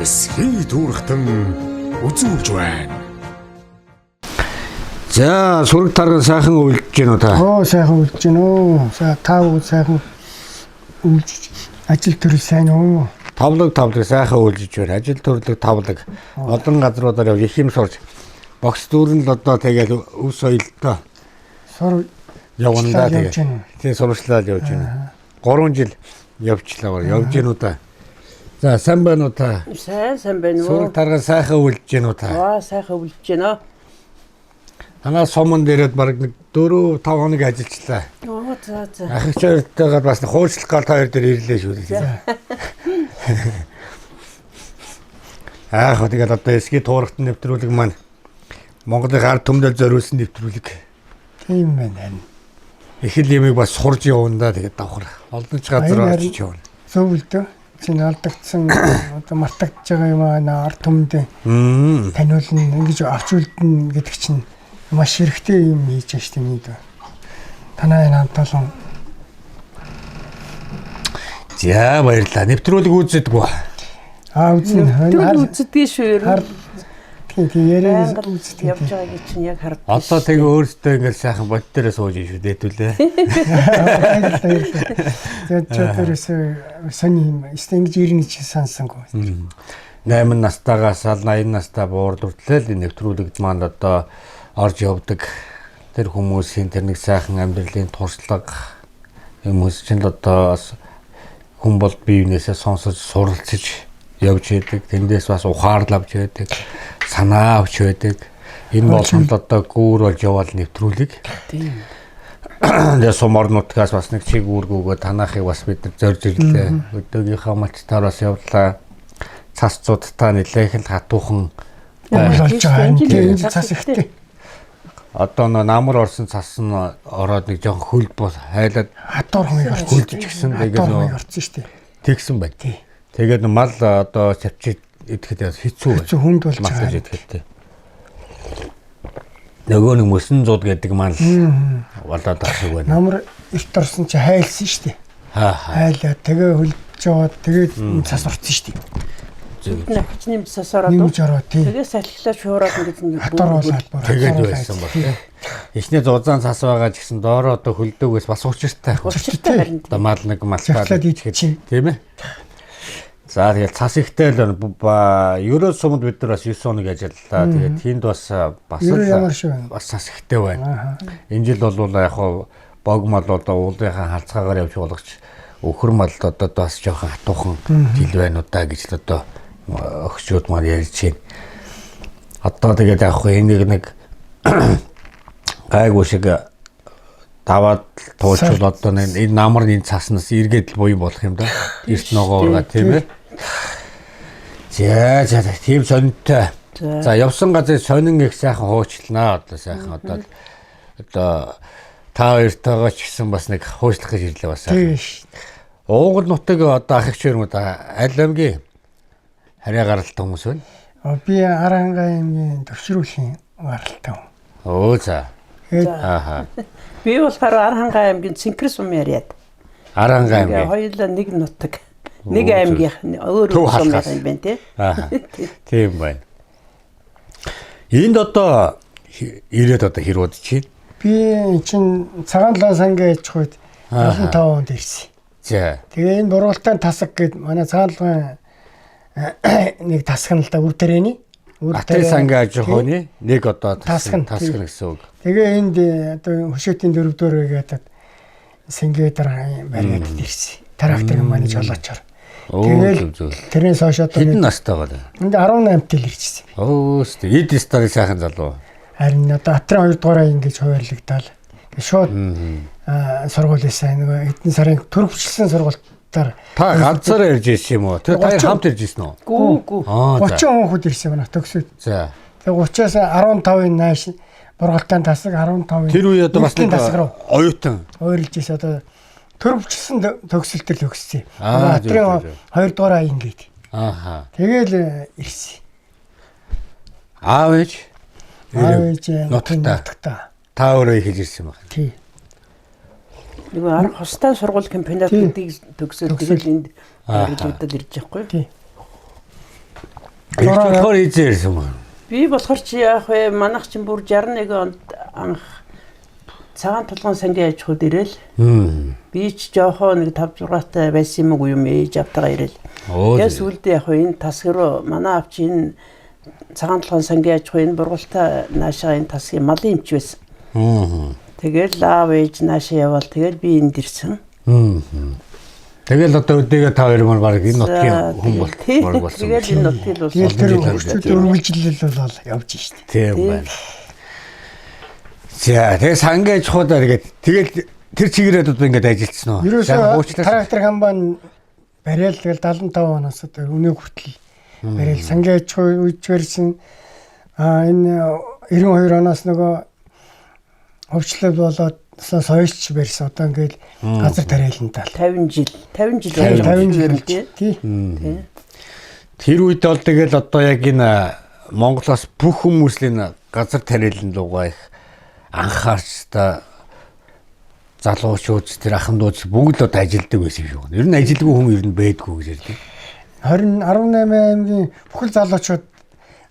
эсхий дүүрхтэн үзүүлж байна. За сураг тарга сайхан үйлдэж гэнэ үү та? Сайхан үйлдэж гэнэ үү. Та сайхан үйлдэж ажил төрөл сайн уу? Тавлаг сайхан үйлдэж байна. Ажил төрлөг тавлаг. Олон газруудаар их юм сурж. Бокс дүүрэн л одоо тэгээд өв соёлтой сур явандаа тэгээд тийм сурчлал явж байна. 3 жил явж гэнэ үү та? За сайн байна уу та? Сайн байна уу? Сураг тарга сайхан үйлдэж гэнэ үү та? Сайхан үйлдэж байна. Танаа сомон дээрээ баг 4-5 хоног ажиллачлаа. За. Ахигч хоёртойгоо бас хуульчлах гал хоёр дээр ирлээ шүү дээ. Тэгээд одоо эсгийн туурагт нэвтрүүлэг маань Монголын ард түмдэл зориулсан нэвтрүүлэг. Тийм байна. Их л ямиг бас сурж явна тэгээд давхар. Олон ч газар очиж явна. Зөвлөдөө. Чинь алдагдсан одоо мартагдж байгаа юм аа ард түмэнд таниулна ингэж авч үлдэн гэдэг чинь маш хэрэгтэй юм хийж штэ нийт. Танай хамталан. За баярлалаа. Нэвтрүүлэг үздэг үү? Үзнэ. Үздэг шүү. Тийм яриа үздэг явж байгааг чинь яг хардаг. Одоо тэгээ өөртөө ингээл сайхан бод дээрээ сууж шүү дээдүүлээ. Тэгээд чөтөрөөс сони юм. Ингэж ирнэ чи сансангүй. 8 настайгаас 80 настай буур дүртлээ нэвтрүүлэгд маань одоо орж явдаг. Тэр хүмүүсийн тэр нэг сайхан амьдралын туршлага хүмүүс чинь одоо хүн бол биенээсээ сонсож суралцж явж байдаг. Тэндээс бас ухаарлал авч байдаг. Санаа авч байдаг. Энэ болгонд одоо гүүр болж явал нэвтрүүлэг. Тийм. Тэгээ суморнуудгаас бас нэг чиг үүргүүгээ танахыг бас бид нар зорж ирлээ. Өдөөгийнхөө мачтаар бас явлаа. Цасцуудтай нэлээх л хатуухан болж байгаа юм. Цас ихтэй. Одоо намар орсон цас нь ороод нэг жоохон хөлд бос хайлаад хатуур хумыг хөлдөж гисэн. Тэгээд орсон шүү дээ. Тэгсэн байна. Тэгээд мал одоо чавчид идэхэд хэцүү байна. Хүнд болж байгаа. Идэхэд. Нөгөө нэг мөсөн зууд гэдэг маань болоод тасаг байна. Намар эрт орсон чи хайлсан шүү дээ. Хайлаа тэгээ хөлж жоод тэгээд цас орсон шүү дээ. Хүчний цас ороод. Тэгээ салхилаа шуураад ингэж хатуур болоод тэгээд байсан баг. Эхний зузаан цас байгаа ч гэсэн доороо одоо хөлдөөгөөс бас учиртай. Учиртай харин. Одоо мал нэг малтаад идэхэд тийм ээ. За тэгээд цас ихтэй л ерөө сумд бид нар бас 9 хоног ажиллалаа. Тэгээд тэнд бас цас ихтэй байна. Энэ жил бол яг бог мал одоо уулынхаа халцгаагаар явж болгоч өхөр мал одоо бас жоохон хатуухан жил байна уу да гэж л одоо өгчүүд маань ярьж байна. Одоо тэгээд яг энийг нэг гайгүй шиг даваад туучвал одоо энэ намар энэ цаснаас эргээд л буй болох юм да. Эрт ногоорга тийм ээ. За тийм сонинтой. За явсан газар сонин их сайхан хуучлаа одоо сайхан одоо та хоёртойгоо ч гэсэн бас нэг хуучлах гэж ирлээ бас. Уугал нутаг одоо ахигч юмуд аль аймгийн харьяа гаралтай хүмүүс байна. Би Аранхай аймгийн төвшрүүлийн гаралтай. За. Би болохоор Аранхай аймгийн Цэнхэр сум яриад. Аранхай аймгийн хоёулаа нэг нутаг. Нэг аймгийн өөр сум юм байна тий. Тийм байна. Энд одоо ирээд одоо хэр удаж чинь? Би чинь цагаан лаа сангийн аж ахуйд 75 онд ирсэн. За. Тэгээ энэ буруутай тасаг гэд манай цагаан лаа нэг тасган л да үр тэрээний Атын сангийн аж ахуйны нэг одоо тасган гэсэн үг. Тэгээ энд одоо хөшөөтийн дөрөвдөрөө гэдэг сэнгээ дараа бариад ирсэн. Трактор маань жолоочор. Тэгэл тэрнээс хойш одоо хэдэн настай байгаа вэ? Энд 18 тэл ирчихсэн. Эд стари сайхан залуу. Харин одоо Атрын 2 дугаараа ингэж хуваарлагдал. Шууд сургуулиасаа нөгөө эдэн сарын төрөвчлсэн сургуультаар та ганцаараа ирж ирсэн юм уу? Тэр та хамт ирж ирсэн үү? Гүү. 30 хүн ирсэн байна төгсөд. За. Тэгээ 30-аас 15-ын нааш бургалтайн тасаг 15-ын. Тэр үе одоо бас нэг оюутан ойрлж ирсэн одоо төрөвчлсэн төгсөлтөл өгсөн. Атрын 2 дугаараа ингэж. Тэгэл ирсэн. Аав ээж нутагта. Та өөрөө хийж ирсэн байна. Тий. Нөгөө арга хостой сургууль компаниудыг төгсөөд тэгэл энд Ирж ирж байхгүй. Тий. Болохоор хийжээрсэн юм. Би болохоор чи яах вэ? Манайх чинь бүр 61 онд анх цагаан тулгын сангийн аж ахуйд ирэл. Би ч жоохон нэг 5-6 та байсан юм уу юм ээж автагаа ирэл. Тэгээс үлдээ яг энэ тасг руу манай авч энэ цагаан тулгын сангийн аж ахуй энэ бургалтаа наашаа энэ тасгийн малын эмч байсан. Тэгэл аав ээж наашаа явал тэгэл би энд ирсэн. Тэгэл одоо өдөөгээ та хоёр маань баг энэ нутгийн хүн болсон. Тэгэл энэ нутгийн л болсон. Тэр үргэлжлэл бол явж штэ. Тийм байна. За тэгээ сангийн аж ахуйдаа тэгээд тэр чигээрээ одоо ингэж ажилласан уу? Ерөөсөө трактор хамбан барайл тэгэл 75 оноос одоо өнөө хүртэл барайл сангийн аж ахуй үеэрсэн энэ 92 оноос нөгөө хөвчлөл болоод соёлч барьсан одоо ингээл газар тариалан тал 50 жил тий. Тэр үед бол тэгэл одоо яг энэ Монголоос бүх хүмүүсийн газар тариалан руугаа их анхаарч та залуучууд тэр ахын дууц бүгд л одоо ажилдаг байсан юм шүү. Ер нь ажилгүй хүн ер нь байдгүй гэж ярьдаг. 18 аймгийн бүхэл залуучууд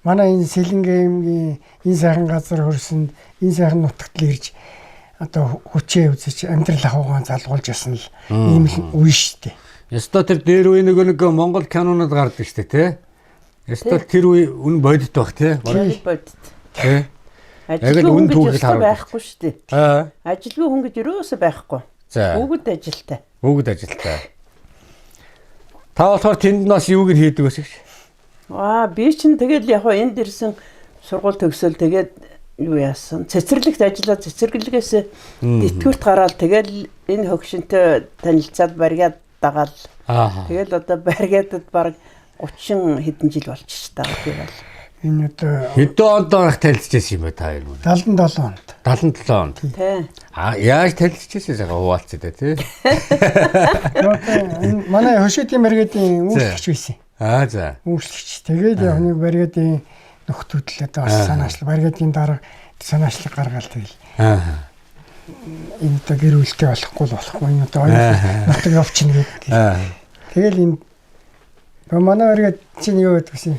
манай энэ Сэлэнгэ аймгийн энэ сайхан газар хөрсөнд энэ сайхан нутагт л ирж одоо хүчээ үзэж амьдрал ахуйгаан залгуулж ясан л ийм л үе шүү дээ. Ястаа тэр дээр үе нэг Монгол кинонод гардаг шүү дээ, тий? Ястаа тэр үе үн бодит баг, тий? Бодит. Тий. Ажилгүй хүн гэж байхгүй шүү дээ. Ажилгүй хүн гэж юусоо байхгүй. Бүгд ажилтай. Бүгд ажилтай. Та болохоор тэнд нас юуг нь хийдэг вэ? Би чинь тэгэл яг энд ирсэн сургууль төгсөөл тэгээд юу яасан. Цэцэрлэгт ажиллаад цэцэрлэгээс тэтгэврт гараад тэгэл энэ хөгшинтэй танилцаад барьгаад дагаал. Тэгэл одоо барьгаадад баг 30 хэдэн жил болчих та бол. Энэ одоо хэдэн онд анх танилцчихсан юм бэ та хоёр? 77 онд. 77 онд. Тий. Яаж танилцчихсан байгаа хуваалцаа тий? Манай хөшөөдийн баригадын үүсгэгч байсан. За. Үүсгэгч. Тэгээд яг нэг баригадын нөхдүүд л одоо бас санаачлал баригадын дарга санаачлал гаргаал тэгэл. Энэ одоо гэр бүлтэй болохгүй энэ одоо нутаг явчихна гэдэг. Тэгэл энэ манай баригад чинь юу гэдэг вэ?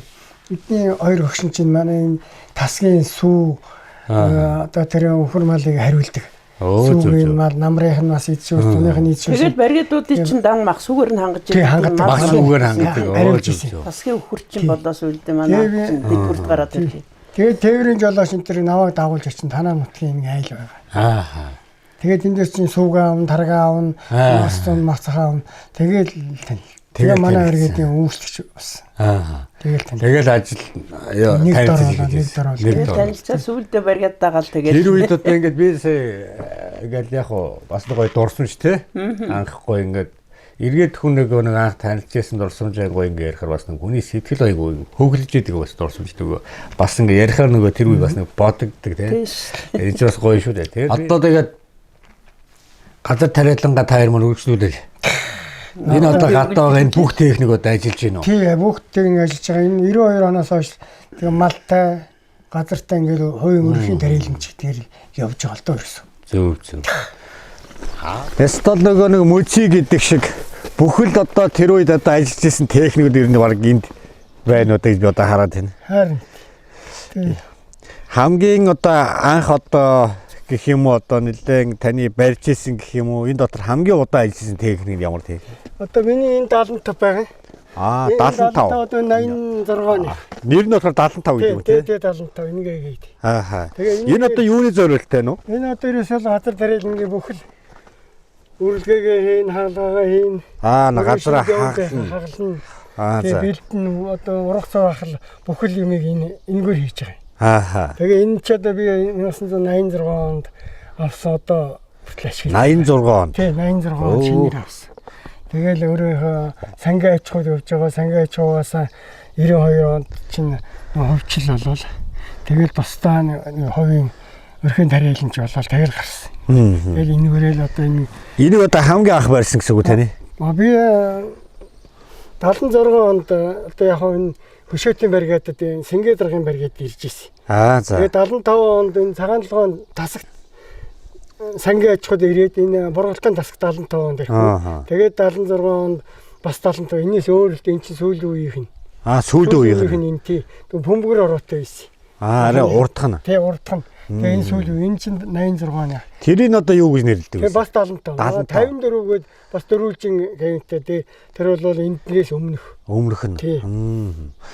Бидний хоёр хөгшин чинь манай энэ тасгийн сүү одоо тэр өхөр малыг хариулдаг. Сүүгийн мал намрынх нь бас идчихв, түүнийх нь идчихв. Тэгээд баригдуудыг чинь дан мах сүгээр нь хангаж байдаг. Мах сүгээр хангадаг. Тасгийн өхөр чинь болоос үлдээ манай чинь дэвтэрт гараад ирдэг. Тэгээд тээврийн жолооч энэ тэр наваг дагуулж очин танаа нутгийн нэг айл байгаа. Тэгээд энэ дэс чинь сүүгээ авна, таргаа авна, мацхаа авна. Тэгээ манай өргөдийн үүсгэж бас. Тэгэл ажил танилцаа сүулдэ бариад дагаал тэгээд. Тэр үед одоо ингээд би ингээд яг бас нэг гоё дурсамж тий. Анхахгүй ингээд эргээд хүн нэг анх танилцсан дурсамжаагүй ингээд ярихаар бас нэг хүний сэтгэл айгүй хөглөж идэг бас дурсамж нөгөө бас ингээд ярихаар нөгөө тэр үе бас нэг бодогддаг тий. Энэ ч бас гоё шүү дээ тий. Одоо тэгээд газар тариаланга таяр мөр үргэлжлүүлээ. Энэ одоо гадаа байгаа энэ бүх техникүүд ажиллаж байна уу? Тий, бүх техник ажиллаж байгаа. Энэ 92 оноос хойш тэгээ малтай, газартай ингээд хувийн өрхийн тариаланч гэдгээр явж байгаа л доо ерөөсөө. Зөв. Тэстол нөгөө нэг мөчи гэдэг шиг бүхэл одоо тэр үед одоо ажиллаж исэн техникүүд ер нь баг энд байна уу гэж би одоо хараад байна. Харин. Хамгийн одоо анх одоо гэх юм уу одоо нэлээд таны барьж исэн гэх юм уу энэ дотор хамгийн удаан ажилласан техник нь ямар техник? Одоо миний энэ 75 байгаа. 75. Одоо 86 нь. Нэр нь болохоор 75 гэдэг үү те? Тий 75 энийг гээд. Энэ одоо юуны зориулттай нь вэ? Энэ одоо ерөөсөө газар тариалангийн бүхэл үргэлгээгээ хийн, хаалгаагаа хийн. Газар хагална. Тэгээ бэлтэн одоо урах цаахал бүхэл юмыг энэгээр хийж байгаа. Тэгээ энэ ч одоо би 1986 онд авсан одоо хүртэл ашиглаж. 86 онд. Тий 86 онд шинээр авсан. Тэгэл өөрийнхөө сангийн аж ахуйд явж байгаа сангийн аж ахуйгаас 92 онд чинь хөвчл болвол тэгэл бусдаа хувийн өрхийн тариаланч болол тэгэл гарсан. Тэгэл энэгээрэл одоо энийг одоо хамгийн анх барьсан гэсэн үг таны? Би 76 онд одоо яг энэ хөшөөтийн баригадад Сэнгэ даргын баригад ирж ирсэн. За. Тэгээд 75 онд энэ цагаан толгойн тасагт сангийн аж ахуйд ирээд энэ бургалтын тасагт 75 онд ирэхгүй. Тэгээд 76 онд бас 75 энэс өөр л энэ чинь сүүлийн үеийнх нь. Сүүлдээ үеийнх нь. энэ тий. Бөмбөгөр ороотой байсан. Арай урдах нь. Тий, урдах нь. Тэгээ энэ сүүл үе энэ чинь 86 оны. Тэрийг одоо юу гэж нэрлэдэг вэ? Тэгээ бас 75. 54-гээд бас дөрвөлжин гэнтэй тий. Тэр бол энднээс өмнөх нь.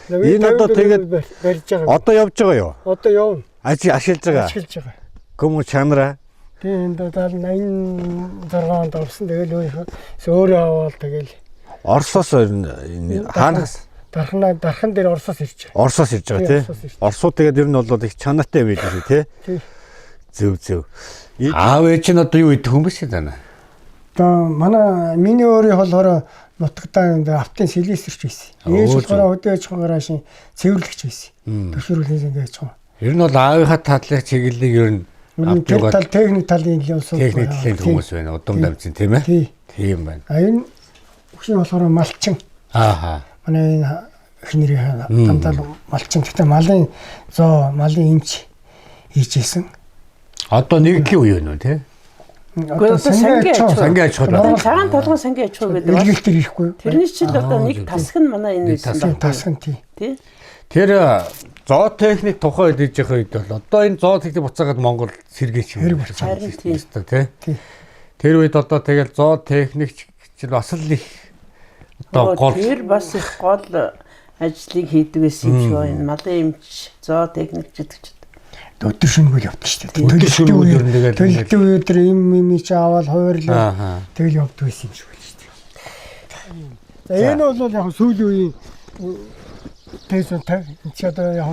Энэ одоо тэгээд барьж байгаа. Одоо явж байгаа юу? Одоо явна. Ашиглаж байгаа. Ашиглаж байгаа. Көмөр чанараа. Тэгээ энэ 86 онд орсон. Тэгэл өөрөө аваад тэгэл Оросоос хаанаас дархан дээр Оросоос ирж байгаа. Оросоос ирж байгаа тий. Оросууд тэгээд ер нь бол их чанартай байдаг шүү тий. Зөв. Аав ээж нь одоо юу идэх хүмүүс юм даа. Одоо миний өөрийн болохоор нутагтаа автын селесэрч байсан. Ээж болохоор өдөө ээж гарааш цэвэрлэгч байсан. Төвшрүүлээс ингэж байгаа. Ер нь бол аавынхаа татлах чиглэлийг ер нь авч байгаа. Техник талын техник талын хүмүүс байна. Удам давцсан тийм ээ. Тийм байна. Энэ бүхний болохоор малчин. Манай эхнэрийн дандаа малчин гэхдээ малын эмч хийжсэн. Одоо нэгдлийн үе байна уу тий? Гэхдээ сангийн аж ахуй. Цагаан толгойн сангийн аж ахуй гэдэг. Илгэлтэр ирэхгүй. Тэрний чинь одоо нэг тасг нь манай энэ байсан байна. Тасг нь тий. Тэр зоо техник тухай хэлж явах үед бол одоо энэ зоо техник буцаагаад Монгол сэргээч юм байна тий. Тэр үед одоо тэгэл зоо техникч бас л их одоо гол тэр бас их гол ажлыг хийдэг байсан юм шиг байна. Малын эмч, зоо техникч гэдэг чинь өдөр шөнөгүй явдаг шүү дээ. Өдөр шөнөгүй ер нь тэгэл төлөлтөө өдөр юм чи аваад хойрлоо. Тэгэл явдаг байсан юм шиг байна шүү дээ. Энэ бол яг сүүлийн үеийн тэйсэн чи одоо яг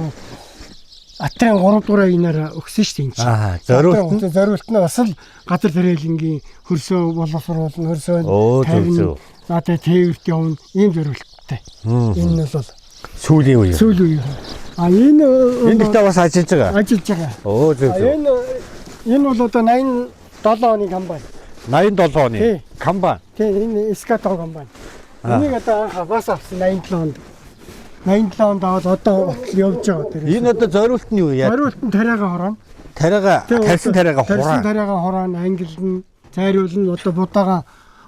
Атрын 3 дуурай инаар өгсөн шүү дээ. Зориулт нь бас л газар тариалангийн хөрсөө боловсруулна, хөрсөө тавина. Наадаа тээвэрт явна. Ийм зориулттай. Энэ бол сүүлийн үе. Энэ бас ажиллаж байгаа. Зөв. Энэ бол одоо 87 оны камбайн. 87 оны камбайн. Тийм энэ скатон камбайн. Энийг одоо анх бас авсан 87 онд. 87 онд аваад одоо явж байгаа тэр. Энэ одоо зориулт нь юу яа? Зориулт нь тариага хороон. Тарсан тариага хураа. Тарсан тариага хороон ангилна, зайруулна, одоо будаа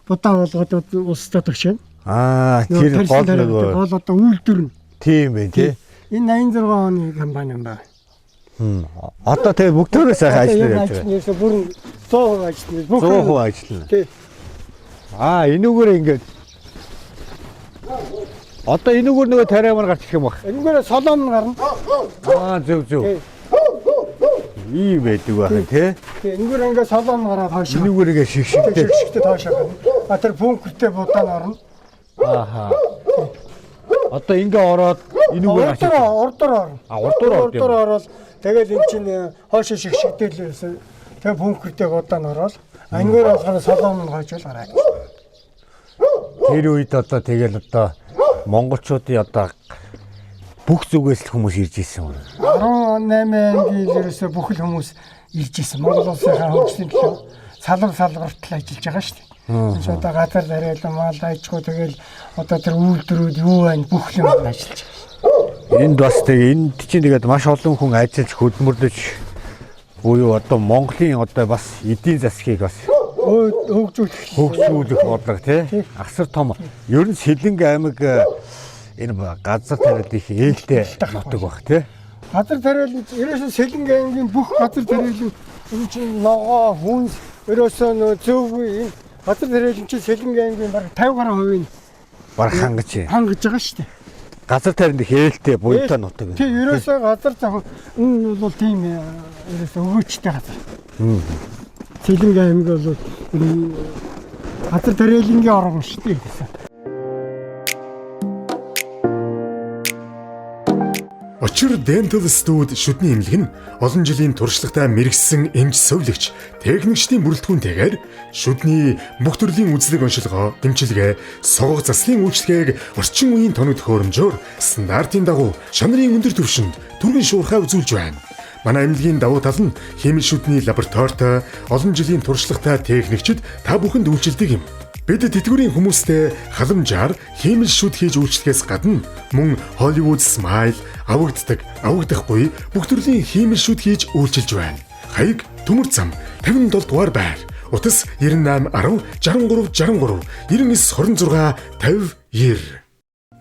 болгоод устдаа төгшөн. Тэр гол нөгөө гол одоо үйлдвэрнэ. Тийм байх тий. Энэ 86 оны компани юм байна. Одоо тэгээ бүгдөө сайхан ажиллаж байгаа. Ерөөсө бүр 100% ажиллана. 100% ажиллана. Тий. Энүүгээр ингээд одоо энүүгээр нөгөө тариамаар гарч ирэх юм баг. Энүүгээр солон гарна. Зөв. Ийм байдаг байх тий. Энүүгээр ингээд солон гараад хойш. Энүүгээр ингээд шигшигтэй тоошоо гарна. Тэр бункертэй будаан орно. Одоо ингээ ороод энүүгээр ашиг. Урдуур орно. Урдуур ороод тэгэл эн чинь хойш шигшигтэй л байсан. Тэгээ бункертэй будаан ороод энүүгээр болохоор солон хойжол гараад. Тэр үед одоо тэгэл одоо монголчуудын одоо бүх зүгээс л хүмүүс ирж ирсэн юм. 18 ангийн ерөөсө бүх л хүмүүс ирж ирсэн. Монгол улсынхаа хөгжлийн төлөө салбарт л ажиллаж байгаа шүү дээ. Энд одоо газар тариалан мал ажгүй тэгэл одоо тэр үйлдвэрүүд юу байна бүх юм ажиллаж байгаа. Энд бас тэгээ энд чинь тэгээд маш олон хүн ажиллаж хөдөлмөрлөж буюу одоо Монголын одоо бас эдийн засгийг бас хөгжүүлэх бодлого тий. Асар том. Ер нь Сэлэнг аймаг энэ газар тариалал их ээлтэй нутаг баг тий. Газар тариалал ерөөсөө Сэлэнг аймгийн бүх газар тариалал энэ чинь ногоо хүнс ерөөсөө зөв энэ газар тариалал чинь Сэлэнг аймгийн бараг 50% бараг хангаж байгаа шүү дээ. Газар тариалал их ээлтэй буянтай нутаг. Тий ерөөсөө газар зах энэ бол тийм ерөөсөө өгөөчтэй газар. Сэлэнг аймаг бол газар тариалангийн орон шүү дээ. Очир Dental Studio шүдний эмнэлэг нь олон жилийн туршлагатай мэрэгсэн эмч совлогч техникчдийн бүрэлдэхүүнтэйгээр шүдний бүх төрлийн үзлэг оншилгоо, дэмчилгээ, согог заслын үйлчлэгийг орчин үеийн тоног төхөөрөмжөөр стандартын дагуу шанарын өндөр түвшинд түргэн шуурхай үзүүлж байна. Манай эмнэлгийн давуу тал нь химийн шүдний лабораторитой олон жилийн туршлагатай техникчид та бүхэнд үйлчилдэг юм. Бид тэтгэврийн хүмүүстэй халамжаар химийн шүд хийж үйлчлэхээс гадна мөн Hollywood Smile авагдахгүй бүх төрлийн химийн шүд хийж үйлчилж байна. Хаяг Төмөр зам 57 дугаар байр. Утас 98 10 63 63 99 26 50 90.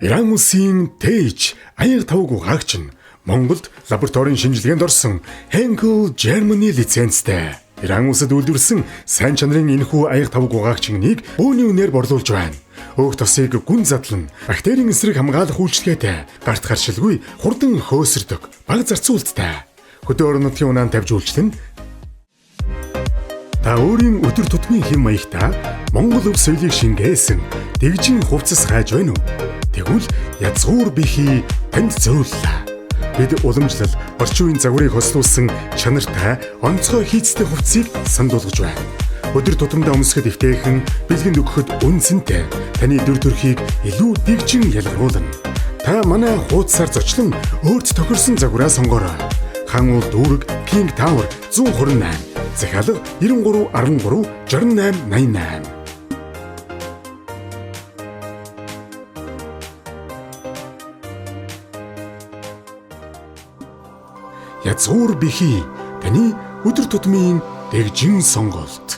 Иран улсын Тейж аяга тавг угаагч нь Монголд лабораторийн шинжилгээнд орсон Henkel Germany лицензтэй. Иран улсад үйлдвэрлэсэн сайн чанарын энэхүү аяга тавг угаагчныг бөөний үнээр борлуулж байна. Өөх тосыг гүн задлан бактерийн эсрэг хамгаалах үйлчлэгээтэй гарт гаршилгүй хурдан хөөсөрдөг бага зарцуулттай. Хөдөө орон нутгийн унаанд тавьж үйлчлэн та өөрийн өдөр тутмын хэм маягта Монгол өв соёлыг шингээсэн дэгжин хувцас хайж байна уу? Тэгвэл язгуур бихий танд зөвлөлээ. Бид уламжлал орчин үеийн загварыг хослуулсан чанартай онцгой хийцтэй хувцсыг сандуулгаж байна. Өдөр тутамдаа өмсгөхөд эвтэйхэн бэлгэнд өгөхөд үнцэнтэй таны дүр төрхийг илүү дэгжин ялгаруулна. Та манай хуудасаар зочлон өөрт тохирсон загвараа сонгоорой. Хан уул дүүрэг King Tower 128 захиалга 93 13 68 88. Язгуур бихий таны өдөр тутмын дэгжин сонголт.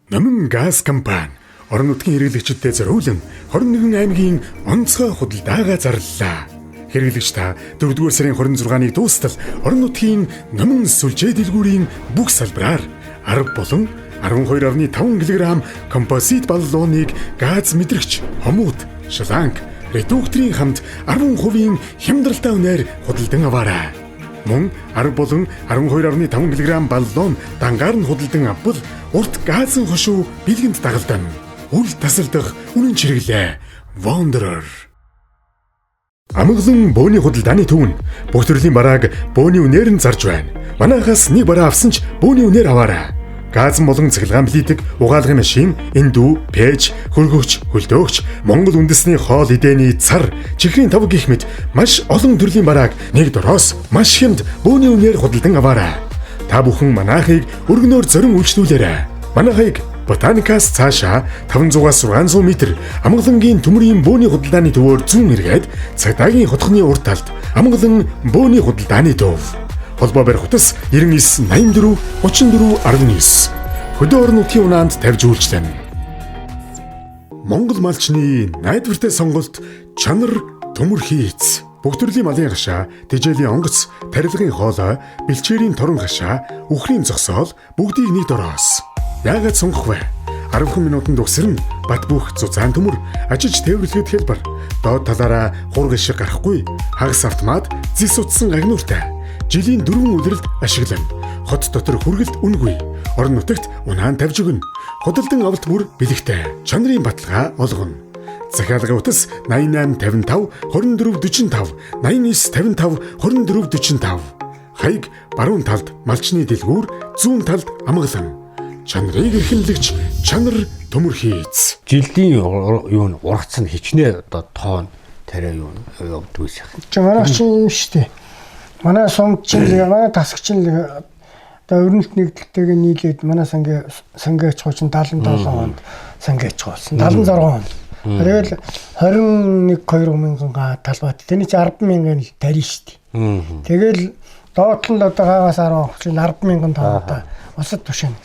Номин газ компани орон нутгийн хэрэглэгчдэд зориулан 21 аймгийн онцгой худалдаагаа зарлалаа. Хэрэглэгч та 4-р сарын 26-ныг дуустал орон нутгийн номин сүлжээ дэлгүүрийн бүх салбараар 10 болон 12.5 кг композит баллоныг газ мэдрэгч хомууд, шланг, редукторын хамт 10% хямдралтай үнээр худалдан аваарай. Мөн 10 болон 12.5 кг баллон дангаар нь худалдан авбал урт газын хошуу бэлгэнд дагалдан. Үл тасалдах үнэн чирэглээ. Wanderer. Амгалан бөөний худалдааны төвн бүх төрлийн барааг бөөний үнээр нь зарж байна. Манайхаас нэг бараа авсан ч бөөний үнээр аваарай. Газ болон цахилгаан плитик, угаалгын машин, эндүү, пеж, хөргөгч, хөлдөөгч, Монгол үндэсний хоол эдээний цар, чихрийн тав гэх мэт маш олон төрлийн барааг нэг дороос маш хямд бөөний үнээр худалдан аваарай. Та бүхэн манайхыг өргөнөөр зорин үйлчлүүлээрэй. Манайхыг Ботаникаас цаашаа 500-аас 600 м Амгалангийн төмрийн бөөний худалдааны төвөөр зүүн эргээд цагдаагийн хотхны урд талд Амгалан бөөний худалдааны төв. Холбоо барих утас 99 84 34 19. Хөдөө орон нутгийн унаанд тавьж үйлчлэнэ. Монгол малчны найдвартай сонголт чанар төмөр хийц. Бүх төрлийн малын гашаа, тэжээлийн онгоц, тарилгын хоолой, бэлчээрийн торон гашаа, үхрийн зогсоол бүгдийг нэг дороос. Яагаад сонгох вэ? 10 минутанд өгсөрн бат бөх зузаан төмөр, ажиж тээвэрлэхэд хэлбэр. Доод талаараа хург шиг гарахгүй, хагас автомат, зис утсан гагнууртай. Жилийн 4 үлрэлд ашиглана. Хот дотор хүргэлт үнгүй. Орон нутагт унаан тавьж өгнө. Худалдан авалт бүр бэлэгтэй. Чанарын баталгаа олгоно. Захиалгын утас 8855 2445 8955 2445. Хаяг баруун талд малчны дэлгүүр, зүүн талд Амгалан. Чанарыг эрхэмлэгч чанар төмөр хийц. Жилийн юу ургац нь хичнээн одоо тоон тариа юу явдгүй шах. Манай чинь юм шүү дээ. Манай сумчин л манай тасагчин л одоо өрнөлт нэгдэлтэйг нийлээд манай сангаач хуучин 77 онд сангаач хуусан 76 онд. Тэгэл 21-2 мянган талбайт. Тэний чи 10 мянган тарина шүү дээ. Тэгэл доотлол одоо хагас 10 мянган тонн усад тушаана.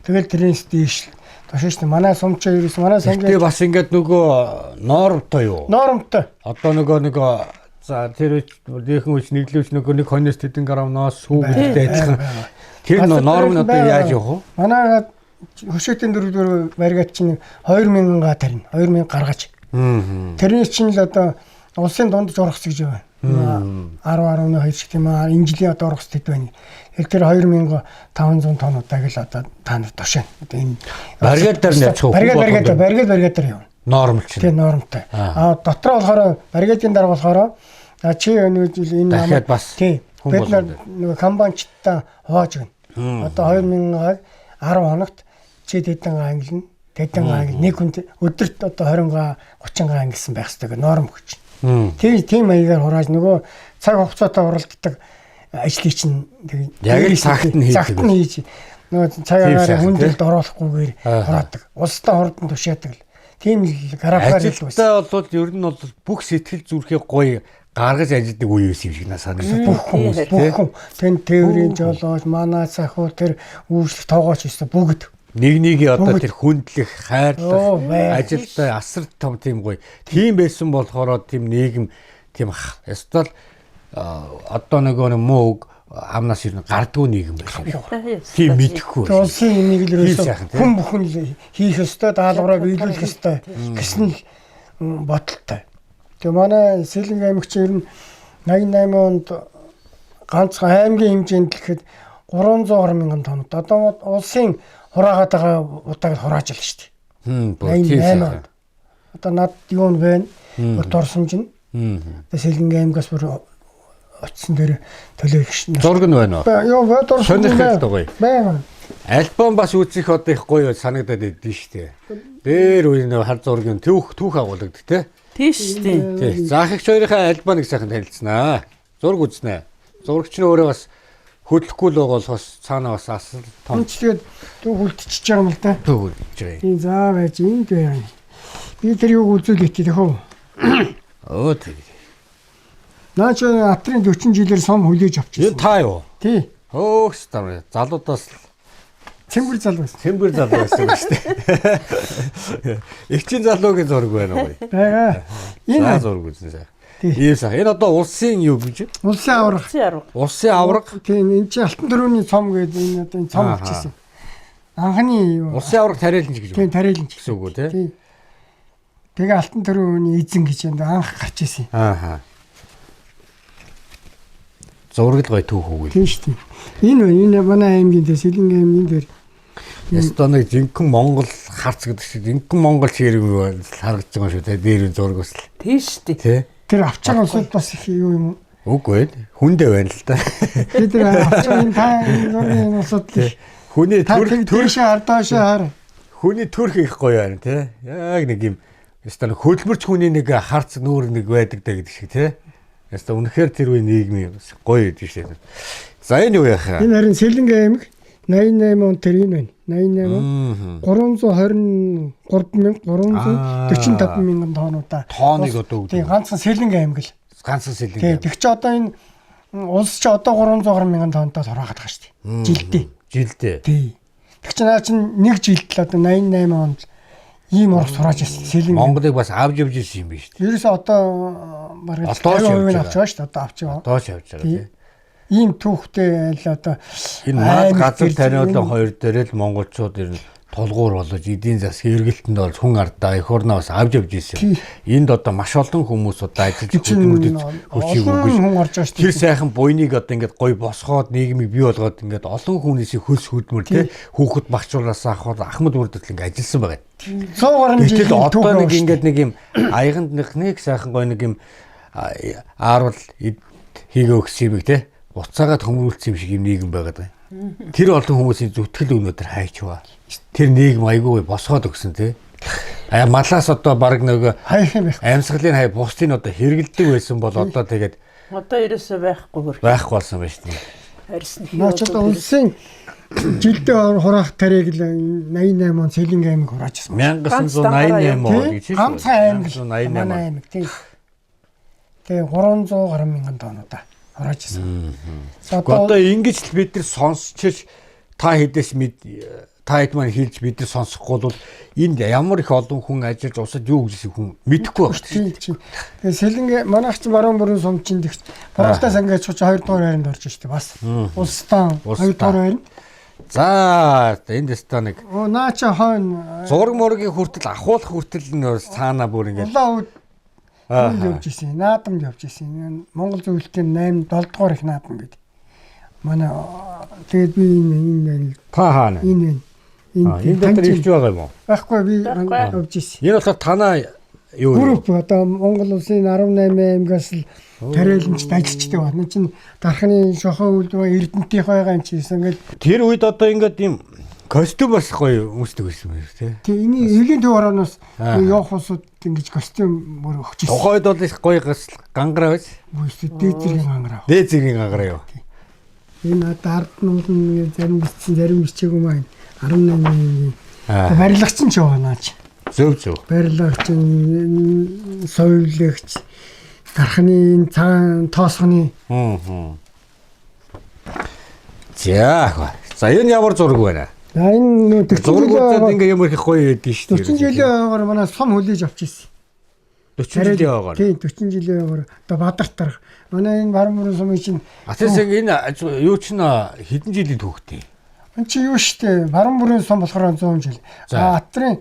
Тэгэл тэрнээс дээш тушааш манай сумчин ерөөс манай сангаач бас ингээд нөгөө ноормтой юу? Ноормтой. Одоо нөгөө за тэр дээхэн үеч нэглүүлж нөгөө нэг хоньоос тэдэн грамнаас сүүгдтэй адилхан. Тэр норм нь одоо яаж явах вэ? Манай хөшөөтийн дөрөвдүгээр баригат чинь 2000 тарина. 2000 гаргаж. Тэрний чинь л одоо улсын дундж ургас гэж байна. 10-12 шиг тийм ээ. Энэ жилийн одоо ургас хэд байна. Тэр 2500 тоннуудаа л одоо та нар тушаана. Одоо энэ баригат дээр яачих вэ? Баригат дээр явна. Нормал чинь. Тийм нормтой. Дотроо болохоор баригатын дараа болохоор чи өнөө жил энэ дахиад бас бид нэг компаниудаа хувааж өгнө. Одоо 2010 хоногт чи тэдэн ангилна. Тэдэн ангил нэг хүнд өдөрт одоо 20 30 ангилсан байх хэрэгтэй норм өгч. Тийм маягаар хурааж нөгөө цаг хугацаатай уралддаг ажлыг чинь яг л цагт нь хийж нөгөө цагаараа хүндэлд оруулахгүйгээр хураадаг. Улстай хурдан тушаадаг л. Тийм л графаар л байсан. Ажилтаа бол ер нь бол бүх сэтгэл зүрхээ гоё гаргаж ажилладаг үе юм шиг санагдав. Бүх хүн тэн тээврийн жолооч, манай сахуу тэр үүшлэх тоогооч өстө бүгд Нэгнийг одоо тэр хүндлэх, хайрлах, ажилдаа асар том тийм гоё. Тийм байсан болохоор тийм нийгэм тийм ёстой одоо нөгөө муу амнаас ирнэ гардгүй нийгэм байсан. Тийм мэдэхгүй. Улсын энийг л ерөөсөө хүн бүхэн л хийх ёстой, даалгавраа биелүүлэх ёстой гэсэн л бодолтой. Тэгээ манай Сэлэнг аймагч ер нь 88 онд ганцхан аймгийн хэмжээнд гэхэд 300 мянган тонн. Одоо улсын хураагаад байгаа удааг хурааж л шүү дээ. 88 онд. Одоо над юу вэ? Дурсамж нь. Тэгээ Сэлэнг аймгаас бүр очсон дээр төлөөлөгч зураг нь байна уу? Юу вэ? Дурсамж гоё. Байна. Альбом бас үзэх одоо их гоё санагдаад байдэн шүү дээ. Дээр үе нэг хар зургийн түүх агуулдаг тий. Тийш тий. Тий. Заахигч хоёрынхаа альбомыг сайхан танилцсанаа. Зураг үзнэ. Зурагч нь өөрөө бас хөдлөхгүй л байгаа болохоос цаанаа бас асал том. Тэгээд түүх үлдчихэж байгаа юм л да. Түүх үлдчихэж байгаа. Тийм заа байж юм дээ. Би тэр юг үзүүлэх гэдэг хөө. Оо тий. Наач Атрын 40 жилээр сум хүлээж авчихсан. Та юу? Тий. Хөөхс таа. Залуудаас Цэмбэр залуу байсан. Цэмбэр залуу байсан шүү дээ. Игчийн залуугийн зураг байна уу? Бага. Энэ зураг үзнэ сая. Ийм сая. Энэ одоо улсын юу гэж? Улсын авраг. Улсын авраг. Тийм энэ чи алтан дөрөвний цом гэдэг энэ одоо энэ цом болчихсон. Анхны юу? Улсын авраг тариаланч гэж. Тийм тариаланч гэсэн үг үү те? Тийм. Тэгээ алтан дөрөвний эзэн гэж энэ анх гарч ирсэн. Ааха. Зураг л гоё түүх үгүй. Тийм шүү дээ. Энэ манай аймгийн дээр Сэлэнг аймгийн дээр Эстоныг жинхэнэ Монгол харц гэдэг шиг жинхэнэ Монгол чирэг харагдаж байгаа шүү дээ. Дээр зураг бас л. Тийш тий. Тэ. Тэр авчаага усуд бас их юу юм уу? Үгүй ээ. Хүндээ байна л да. Тэр авчаагийн та зургийн усуд л хүний төршөө ардаашаа хар. Хүний төрх их гоё байна те. Яг нэг юм Эстон хөдөлмөрч хүний нэг харц нүүр нэг байдаг даа гэдэг шиг те. Эстон үнэхээр тэр үе нийгмийн гоё гэдэг шүү дээ. За энэ юу яхаа? Энэ харин Сэлэнг аймаг 88 он тэр энэ байна. 88 он 345 мянган тоннуудаа. Тооныг одоо тийм ганцхан Сэлэнг аймаг л. Ганцхан Сэлэнг. Тийм тэг чи одоо энэ улс чи одоо 300 мянган тоннтой сураагаад байгаа шүү дээ. Жилдээ. Жилдээ. Тийм. Тэг чи наа чин нэг жилд л одоо 88 онд ийм ураг сурааж ирсэн Сэлэнг. Монголыг бас авч явж ирсэн юм биш үү? Ерөөсөө одоо бараг 50% авч байгаа шүү дээ. Одоо авч байгаа. Одоо авч байгаа тийм. Ийм түүхтэй л одоо энэ наад газар таниулан хоёр дээр л монголчууд ер нь тулгуур болж эдийн засгийн эргэлтэнд болж хүн ардаа их орноо бас авч явж ирсэн. Энд одоо маш олон хүмүүс одоо ажиллаж хөдөлмөрдөж хүчийг өгөж тэр сайхан буйныг одоо ингээд гой босгоод нийгмийг бий болгоод ингээд олон хүмүүсийн хөлс хөдөлмөр те хүүхэд багчуулаас ахвал ахмад үрдэтэл ингээд ажилласан байгаа. 100 гаруй жил одоо нэг ингээд нэг юм аяганд нэг сайхан гой нэг юм аарвал хийгээ өгсөн юм те уцаагаад хөмрүүлсэн юм шиг юм нийгэм байгаад байна. Тэр олон хүмүүсийн зүтгэл өнөдөр хайчваа. Тэр нийгэм айгүй босгоод өгсөн тий. Малаас одоо баг нэг амьсгалын хай бусдын одоо хэрэгэлдэг байсан бол одоо тэгээд одоо ерөөсөө байхгүй болсон байна шүү дээ. Харин наач одоо улсын жилдээ хураах тариаг л 88 он Сэлэнг аймаг хураажсан. 1988 он гэж байна. Ганцхан аймаг тий. Тэгээ 300 гаруй мянган тоннуудаа хураажсан. Одоо ингэж л бид нар сонсчиж та хэдээс та хэд маань хэлж бид нар сонсохгүй бол энд ямар их олон хүн ажиллаж усад юу гэсэн хүн мэдэхгүй байна шүү дээ. Тэгээ Сэлэнг манайх ч баруун бүрийн сум чинь тэгч Баруунтай сангаач 2 дугаар хайранд орж штэ бас. Улстан 2 дугаар хайр. За энд дэстаа нэг наача хойно зураг мургийн хүртэл ахуулах хүртэл нь цаана бүр ингээд явж ирсэн. Наадамд явж ирсэн. Монгол зөвлөлтийн 8 7 дугаар их наадам гэдэг. Манай тэгээд би энэ та хаана? Энэ дотор ирж байгаа юм уу? Баггүй би явж ирсэн. Энэ болохоор танаа юу? Групп одоо Монгол улсын 18 аймгаас л тариаланчд ажилчдаг байна. Чин дархны шохоо үлдвэ Эрдэнтийнх байгаа юм чи ингээл тэр үед одоо ингээд юм костюм бас гоё өмсдөг байсан юм тий. Тэг энэ эвлийн төв орооноос явах усууд ингэж костюм мөр өгч ирсэн. Тухайд бол их гоё гангараа байж. Дээд зэргийн гангараа. Дээд зэргийн гангараа юу? Энэ ард нь зарим бичсэн зарим бичээгүй маань 18-ны барилгач нь ч яваанач. Зөв. Барилгач нь соёлогч дархны цаан тоосгоны. За энэ ямар зураг байна? Энэ 40 зургуудад жилийн ингээ юм их гоё байдаг шүү 40 жилийн ойгоор манай сум хүлээж авч ирсэн. 40 жилийн ойгоор. Тийм 40 жилийн ойгоор одоо Бадарт тарах. Манай энэ баруун бүрэн сумын чинь Атэсэг энэ юу ч хэдэн жилийн түүхтэй. энэ чи юу штэ баруун бүрэн сум болохоор 100 жил. Атрын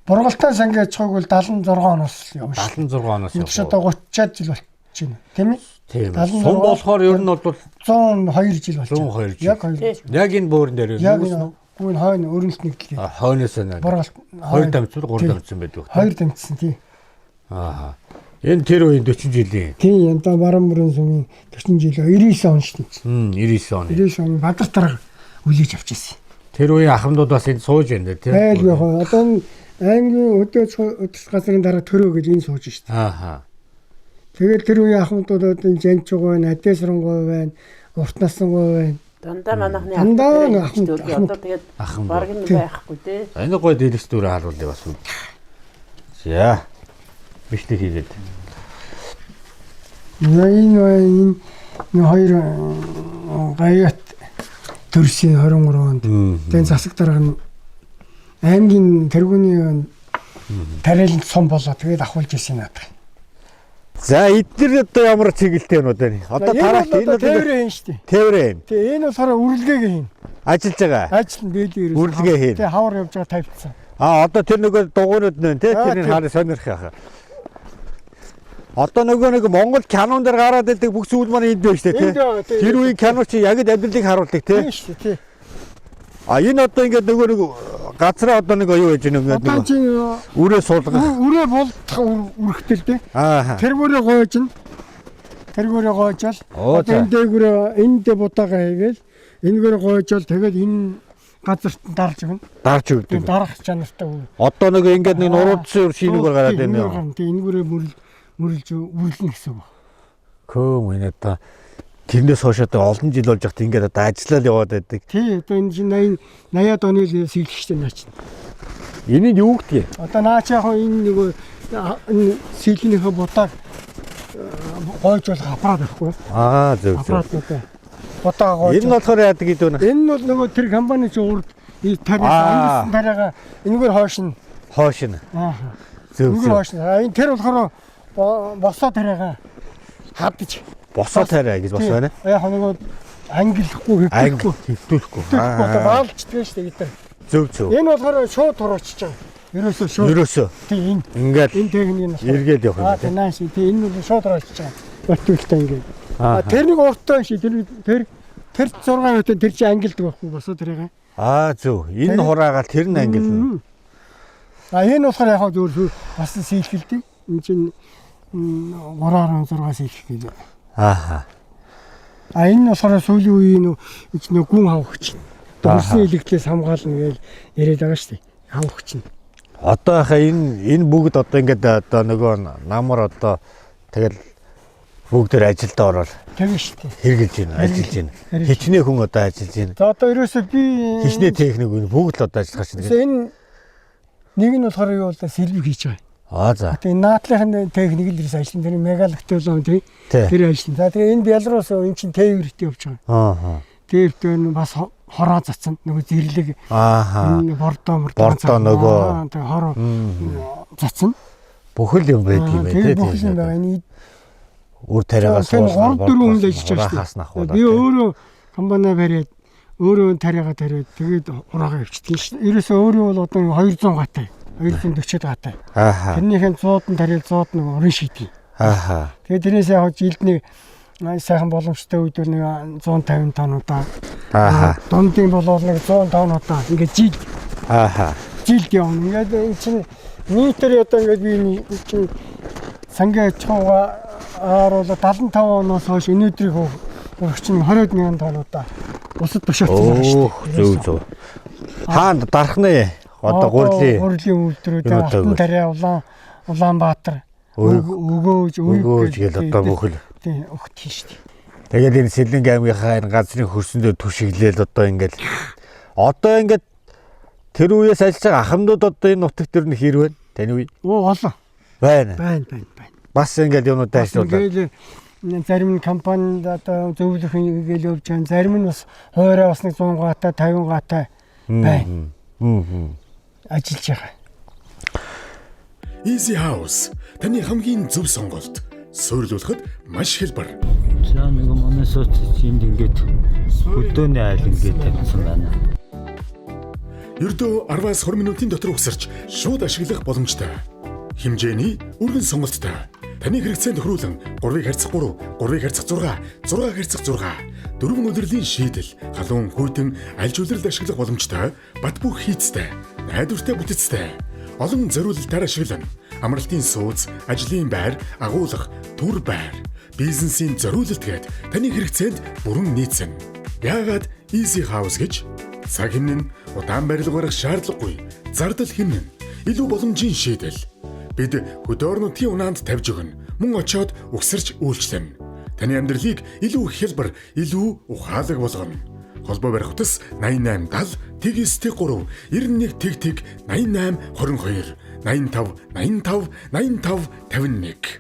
Бургалтай сангийн аж ахуйг бол 76 оноос явна шүү. 76 оноос явна. Тэгэхээр одоо 30-аад жил болж байна. Тийм ээ? Тийм. Сум болохоор ер нь бол 102 жил болж байна. 102 жил. Яг 2 жил. Яг энэ бөөрн дээр Яг энэ хойно өрнөлт нэгдэл. хойноос нь Бургалт 2 дамжсан 3 дамжсан байдаг. 2 дамжсан тий. Аа. Энэ тэр үеийн 40 жилийн. Тийм янда баруун бүрэн сумын 40 жил 99 он шүү дээ. 99 он. 99 он Бадарт тарах үлээж авч ирсэн. Тэр үеийн ахмадууд бас энд сууж байна тийм. Айл яг одоо аймгийн өдөөж газрын дараа төрөө гэж энэ сууж шүү дээ. Ааха. Тэгээд тэр үеийн ахмадууд энэ Жанчугой байна, Адэсрангой байна, Уртнасангой байна. Дандаа манайхны Дандаа одоо тэгээд баг нь байхгүй тий. Энэ гой дэлгэц дүрээ харуулъя бас. За. Биштэй хийгээд. Энэ хоёр гайят төрсөн 23 онд. Тэгээд засаг дарга нь аймгийн тэргүүний тариаланд сум болоо тэгээд ахуулж ирсэн надад. За эдгээр одоо ямар чиглэлтэй байна вэ? Одоо тарахт энэ тээврээ хийн шүү дээ. тээврээ хийн. Тэгээ энэ болохоор үрэлгээг хийн. Ажиллаж байгаа. Ажил нь дээлээ ирсэн. Үрэлгээ хийн. Тэгээ хавар явж байгаа тавьчихсан. Одоо тэр нөгөө дугуйнууд нэ тий тэрний хараа сонирх яхаа. Одоо нөгөө нэг Монгол кинон дээр гараад байдаг бүх зүйл маань энд байна шүү дээ тий. Тэр үеийн кино чи яг л амьдралыг харуулдаг тий. Тийм шүү тий. Энэ одоо ингээд нөгөө нэг газраа одоо нэг юу байж байгаа Одоо нэг чи үрээ суулгах. үрээ болдох үргэлтэл тий. Аа. Тэргүүрээ гоожно. Тэргүүрээ гоожаал. Одоо энэ дээгүүрээ энэ дэ бутаага хийгээл энэгээр гоожаал тэгээд энэ газарт дарж өгнө. Дарж өгдөг. Дарах чанартай үе. Одоо нэг ингээд нэг нуруудсан шинэгээр гараад байна юу? Тий энэгээр мөрлж үрлэн гэсэн үг. Көөм энэ одоо тэрнээс хойш одоо олон жил болж байхад ингээд одоо ажиллаад яваад байдаг. Тий одоо энэ чинь 80-аад оны сэлгэгчтэй наач. Энийг юу гэдгийг? Одоо наач яг энэ нөгөө энэ сэлгийнхээ бутааг гойжуулах аппарат байхгүй. Зөв. Аппараттай. Бутаага гойж. Энэ нь болохоор яадаг гэдэг вэ? Энэ нь бол нөгөө тэр компани чи урд тариа ангилсан тариага энэгээр хойшин. Хойшин. Аа. Зөв. Энэгээр хойшин. Энэ тэр болохоор босоо тариага хадж. Босоо тариа гэж бас байна. Яг нөгөө ангиллахгүй хэвтүүлэхгүй. Одоо баалчдаг шүү дээ гэдэг. Зөв. Энэ болохоор шууд туруучж байгаа. Ерөөсөө шууд. Ерөөсөө. Тийм Ингээд энэ техник нь эргээд явах юм. тийм нааш тийм энэ бол шууд туруучж байгаа. Байтуултай ингээд. Тэрнийг урттай ши тэр 6 минут тэр чи ангилдаг байхгүй босоо тэрийг. Зөв. Энэ хураагаал тэр нь ангилна. Энэ болохоор яг зөв бас сэлгэлдэг. Энэ чинь 3.6 сэлгэлдэг. Энэ болохоор сүүлийн үеийн нөө гүн хавхч. Дөрсөн илэгдлээс хамгаална гэж яриад байгаа шүү дээ. Хавхч нь. Одоо хаа энэ бүгд одоо ингээд одоо нөгөө намар одоо тэгэл бүгдээр ажилд ороод тэгнэ шүү дээ. хэрглэж байна, ажиллаж байна. Хичнээн хүн одоо ажиллаж байна. За одоо ерөөсөө би хичнээн техник үн бүгд л одоо ажиллах чинь. Энэ нэг нь болохоор юу бол сэлбэг хийж байгаа. За. Тэгээ наадлахын техник л ирсэн ажил тэр мегалактолон тэр ажил. За тэгээ энэ Беларусь энэ чинь тээвэрт явж байгаа. Тээвэрт нь бас хороо цацсан нөгөө зэрлэг энэ бордоо нөгөө тэгээ хороо цацсан. Бүхэл юм байдаг юм байна тийм. Бүхэл юм байна. Энэ үр тариагаас 3-4 хүн л ажиллаж байгаа. Би өөрөө компани бариад өөрөө тариагаа тариад тэгээд ураагаа явчихдаг шин. Ерөөсөө өөрөө бол одоо 200 гатай. 240 гатай. Тэрнийхэн 100-д тариал 100-д нэг орон шийдэг. Тэгээд тэрнээс яг жилд нэг сайхан боломжтой үед нэг 150 тоннуудаа. Дундын болвол нэг 100 тоннуудаа. Ингээд жилд явна. Ингээд энэ чинь нийтээр одоо ингээд би чинь сангийн аж ахуйгаар бол 75 оноос хойш өнөөдрийг хүрэх чинь 20,000 тоннуудаа усад тушаацсан шүү дээ. Зөв. Хаанд дарахнаа одоо гурлийн үйлдвэрүүд Алтан тариа Улаанбаатар өгөөж гэл одоо бүхэл тийм өгт хийн шүү дээ. Тэгээд энэ Сэлэнг аймгийнхаа энэ газрын хөрсөндөө түшиглээл одоо ингээд тэр үеэс ажиллаж байгаа ахмадууд одоо энэ нутагт төр нь хэр байна? Таны үе? Олон. Байна. Бас ингээд юмнуудаа ажиллуулаад. Зарим нь компанид одоо зөвлөх ингээл явж байгаа. Зарим нь бас хоороо бас нэг 100 гатай, 50 гатай байна. Ажиллаж байгаа. Easy House таны хамгийн зөв сонголт. Суйрлуулахад маш хялбар. За нэг манай сууц энд ингээд хөдөөний айл ингээд тавьсан байна. Ердөө 10-20 минутын дотор угсарч шууд ашиглах боломжтой. Хэмжээний өргөн сонголттой. Таны хэрэгцээнд тохируулан 3x3, 3x6, 6x6, 4 удирлын шийдэл, халуун хүйтэн аль жуулрал ашиглах боломжтой. Бат бөх хийцтэй, найдвартай бүтэцтэй. Олон зориулалтаар ашиглана. Амралтын сууц, ажлын байр, агуулга, түр байр, бизнесийн зориулалт гээд таны хэрэгцээнд бүрэн нийцэн. Яагаад Easy House гэж? Цаг хэмнэн удаан барилга барих шаардлагагүй. Зардал хэмнэн илүү боломжийн шийдэл. Бид хөдөөрнүүдийн унаанд тавьж өгнө. Мөн очиод угсарч үйлчлэнэ. Таны амьдралыг илүү хялбар, илүү ухаалаг болгоно. Холбоо барих утас 8870 ТГСТ3 91 тэг 88 22 85 85 85 51.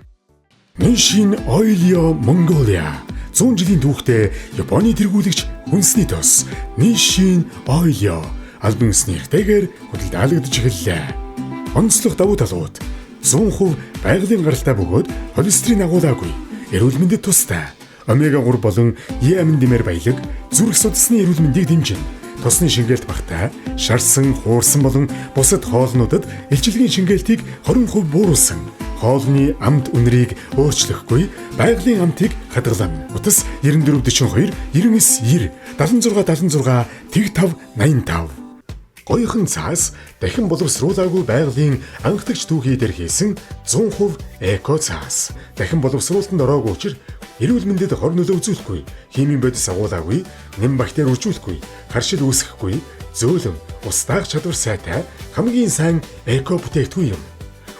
Нишин Oilio Mongolia 100 жилийн түүхтэй Японы тэргүүлэгч хүнсний тос Нишин Oilio албан ёсны эрхтэйгээр худалдаалагдж эхэллээ. Онцлог давуу талууд 100% байгалийн гаралтай бөгөөд холестерин агуулаагүй, эрүүл мэндэд тустай. Омега 3 болон E-амин-димээр баялаг зүрх судасны эрүүл мэндийг дэмжинэ. Тосны шингээлт багтаа шарсан, хуурсан болон бусад хоолнуудад илчилгээний шингээлтийг 20% бууруулсан. Хоолны амт үнэрийг өөрчлөхгүй, байгалийн амтыг хадгална. Утас 9442 99 90 76 76 55 85. Гоёхон цаас дахин боловсруулаагүй байгалийн анхдагч түүхий дээр хийсэн 100% эко цаас. Дахин боловсруулалтанд ороогүй учраас эрүүл мэндэд хор нөлөө үзүүлэхгүй, химийн бодис агуулаагүй, нэм бактери үржүүлэхгүй, харшил үүсгэхгүй, зөөлөн, ус даах чадвар сайтай хамгийн сайн эко бүтээгдэхүүн юм.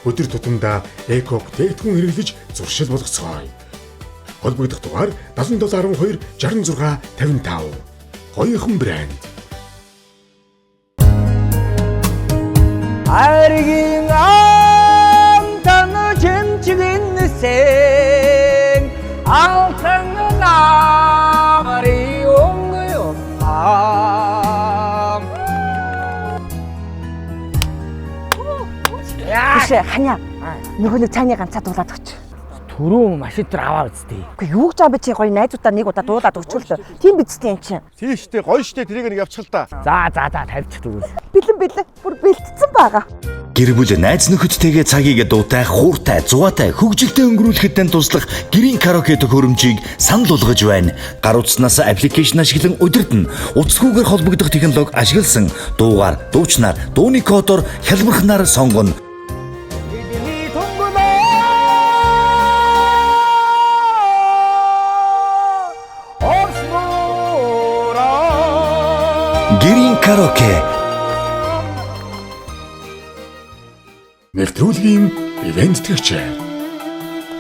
Өдөр тутамдаа эко бүтээгдэхүүн хэрэглэж зуршил болгоцгоё. Холбогдох дугаар 7712 66 55. Гоёхон брэнд. Аргийн амтан жимчгэн сэн алтан нари өнгөйомаа. Үшээ ханя нөгөө нэг цааны ганцаа дуулаад өгч. Түрүү машин дээр аваа үсттэй. Үгүй юу гэж байгаа би чи гоё найзуудаа нэг удаа дуулаад өгчүүл. Тийм бидстэй юм чинь. Тийштэй гоё штэ тэрийг нэг явчихл та. За тавьчих дүүл. Бэлэн бүр бэлтцсэн байгаа. Гэр бүл найз нөхөдтэйгээ цагийг дуутай, хууртай, зугаатай, хөгжилтэй өнгөрүүлэхэд тань туслах гэрийн караоке төхөөрөмжийг санал болгож байна. Гар утаснаас аппликейшн ашиглан удирдна. Утасгүйгээр холбогдох технологи ашигласан дуугаар, дуучнаар, дууны кодоор хялбархнаар сонгоно. Гэрийн караоке. Нэвтрүүлгийн ивент тгэгч.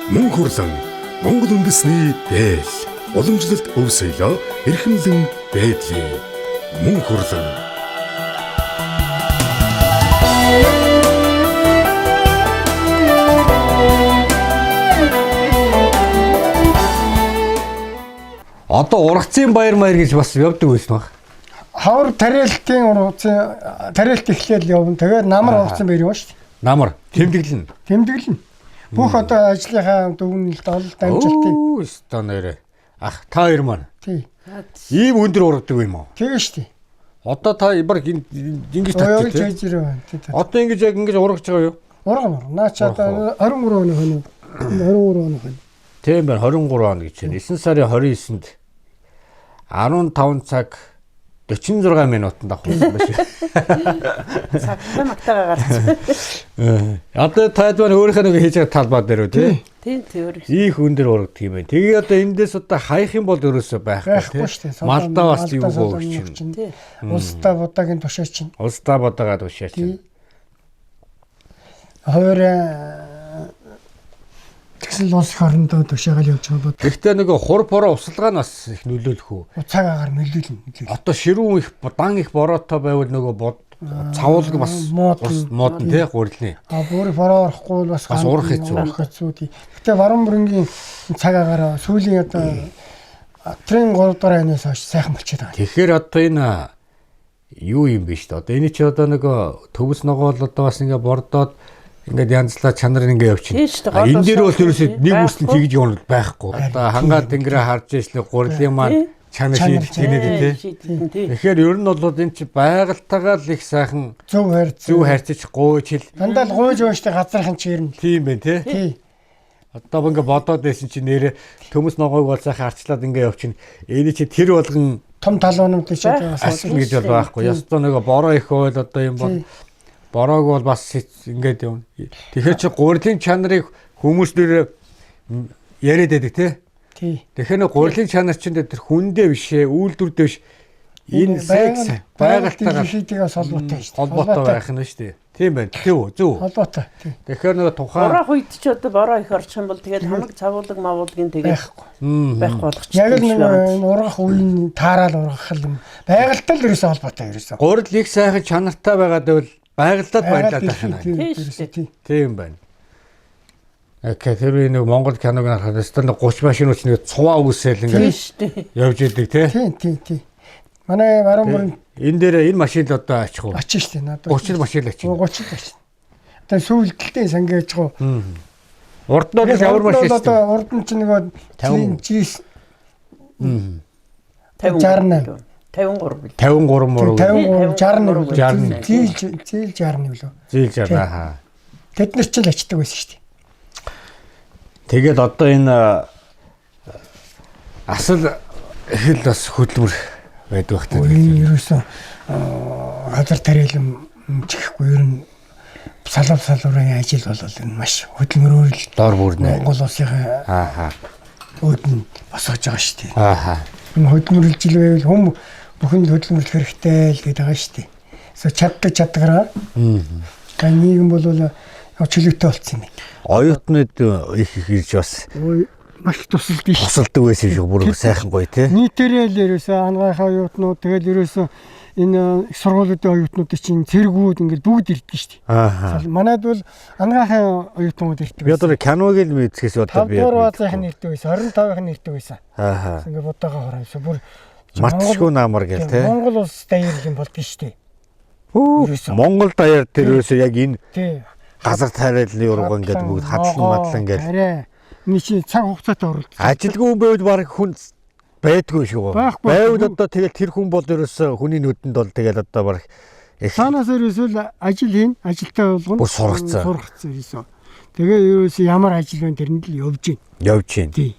Мөн хурлан Монгол үндэсний дээл. Уламжлалт өв соёлоо эрхэмлэн бэдлээ. Мөн хурлан. Одоо ургацын баяр маяр гэж бас явдаг байсан баг. Хавар тариалтын тариалт эхлээл явна. Тэгээд намар ургацсан баяр юм шүү дээ. Намар тэмдэглэн. Тэмдэглэн. Бүх одоо ажлынхаа дүгнэлт ололт амжилтыг. Өстө нэрэ. Ах та хоёр маань. Тий. Ийм өндөр ургадаг юм уу? Тэгээ шүү дээ. Одоо та баг ингэж татдаг тийм. Одоо ингэж яг ингэж ургаж байгаа юу? Ургана. Наачаа 23 оны хоног. 23 оны хоног. Тийм байна 23 он гэж байна. 9 сарын 29-нд 15 цаг 46 минутанд авсан байна шүү. Цагтай магтаага гарч. Одоо тайлбар өөрийнхөө нэг хийж байгаа талбай дээр үү тий? Тийм тэр. Их өндөр ургадаг юм байна. Тэгээ одоо эндээс одоо хаях юм бол ерөөсөө байхгүй тий. Малдаа бас юу өгч чинь. Улстай будагийн тушаач чинь. Улстай будаага тушаач чинь. Хоёр тэгсэн улс хоорондоо тушаагаал явж байгаа бод. Гэхдээ нэг хур бороо усалгаа нь бас их нөлөөлөх үү? Цаг агаар нөлөөлнө. Одоо ширүүн их дан их бороотой байвал нөгөө бод цавуулг бас мод тий гурилны. Бүр бороо орохгүй бас урах хэцүү. Гэхдээ баруун бүрэнгийн цаг агаараа сүүлийн одоо трен 3 дахь анаас хойш сайхан болчиход байгаа. Тэгэхээр одоо энэ юу юм бэ шүү дээ. Одоо энэ чи одоо нөгөө төвс ногоол одоо бас ингээ бордоод ингээд янзлаа чанар ингээ явчихна. Энэ дээр бол ерөөсөө нэг үстэн тэгж юм байхгүй. Одоо хангаа тэнгэрээ харж ижлээ гурилын маань чанар шийдэж гинэ тий. Тэгэхээр ер нь бол энэ чи байгальтайгаа л их сайхан зөв хайрцаж гуйж хэл. Дандаа л гуйж ууштай газархан чирнэ. Тийм байх тий. Одоо ингээ бодоод байсан чи нэрэ төмөс ногоог бол сайхан арчлаад ингээ явчихна. Энэ чи тэр болгон том талуунууд ч асал гэж бол байхгүй. Ястаа нөгөө бороо их ойл одоо юм бол бороог бол бас ингээд юм. Тэгэхээр чи гурилын чанарыг хүмүүс нэр яриад байдаг тий. Тэгэхээр нэг гурилын чанар чинь тэр хүндээ биш ээ, үйлдвэрдээ биш. Энэ секс байгальтайгаа шийдэгээс холбоотой шүү дээ. Холбоотой байх нь шүү дээ. Тийм байна. Зөв. Холбоотой. Тэгэхээр нэг тухайн бороо үед ч одоо бороо их орчих юм бол тэгээд хамаг цавуулаг мавуулгийн тэгээд байх болгоч. Яг л нэг ургах үеийн таараал ургах юм. Байгальтай л ерөөсөө холбоотой ерөөсөө. Гурил их сайхан чанартай байгаад байвал байгальтад баярлаад байх юм. Тийм байна. Тэр нэг Монгол киног харахад өстө 30 машинууд нэг цуваа үсэл ингээд явж идэг тий. Манай баруун бүр энэ дээр энэ машин л одоо ачих уу? Ачих шүү дээ надад. 30 машин л ачих. 30 ачих. Одоо сүүлдэлтэй сангийн ачих уу? Урд нь ямар машин шүү дээ? Одоо урд нь ч нэг 50 зээл 61 билүү? Зээл 60 аа. Тэд нар ч л ачдаг байсан шүү дээ. Тэгээд одоо энэ асал хэл бас хөдөлмөр байдаг хэрэгтэй. Ерөөсөө газар тариалан чихгүй ер нь салуурын ажил бол энэ маш хөдөлмөрөөр л дор бүрнэ. Монгол улсын өөдөн босгож байгаа шүү дээ. Энэ хөдөлмөрлжил байвал хүм бүхэнд хөдөлмөрлөх хэрэгтэй л гэдэг байгаа шүү дээ. Чаддагаараа. Нийгэм бол чөлөөтэй болцсон юм. Оюутнууд их ирж бас маш тусалдаг шүү. Тусалдаг байсан шүү. Бүр сайхан гоё тий. Нийтээрээ л ерөөсөө ангийнхаа оюутнууд тэгэл ерөөсөө энэ их сургуулиудын оюутнуудын чинь цэргүүд ингээд бүгд ирдэг шүү дээ. Манайд бол ангийнхаа оюутнууд ирдэг. Би одоо киног л мэдсгээс одоо би 5 дугаар классынх нь ирдэг байсан, 25-ын нь ирдэг байсан. Ингээд бодоогоо хороосоо бүр матчгүй наамар гэл тий. Монгол улс даяар юм болдгоо шүү дээ. Монгол даяар тэр ерөөсөө яг энэ газар тариалны урган гэдэг бүгд хадлан мадлан гэдэг. Эний чинь цаг хугацаатай оролцсон. Ажилгүй хүн байвал баг хүн байдгүй шүү. Байвал одоо тэгэл тэр хүн бол ерөөсөө хүний нүдэнд бол тэгэл одоо баг санаас ерөөсөө ажил хийн, ажилтаа болгоно. Сургацсан ерөөсөө. Тэгээ ерөөсөө ямар ажил вэ тэрэнд л явж гин.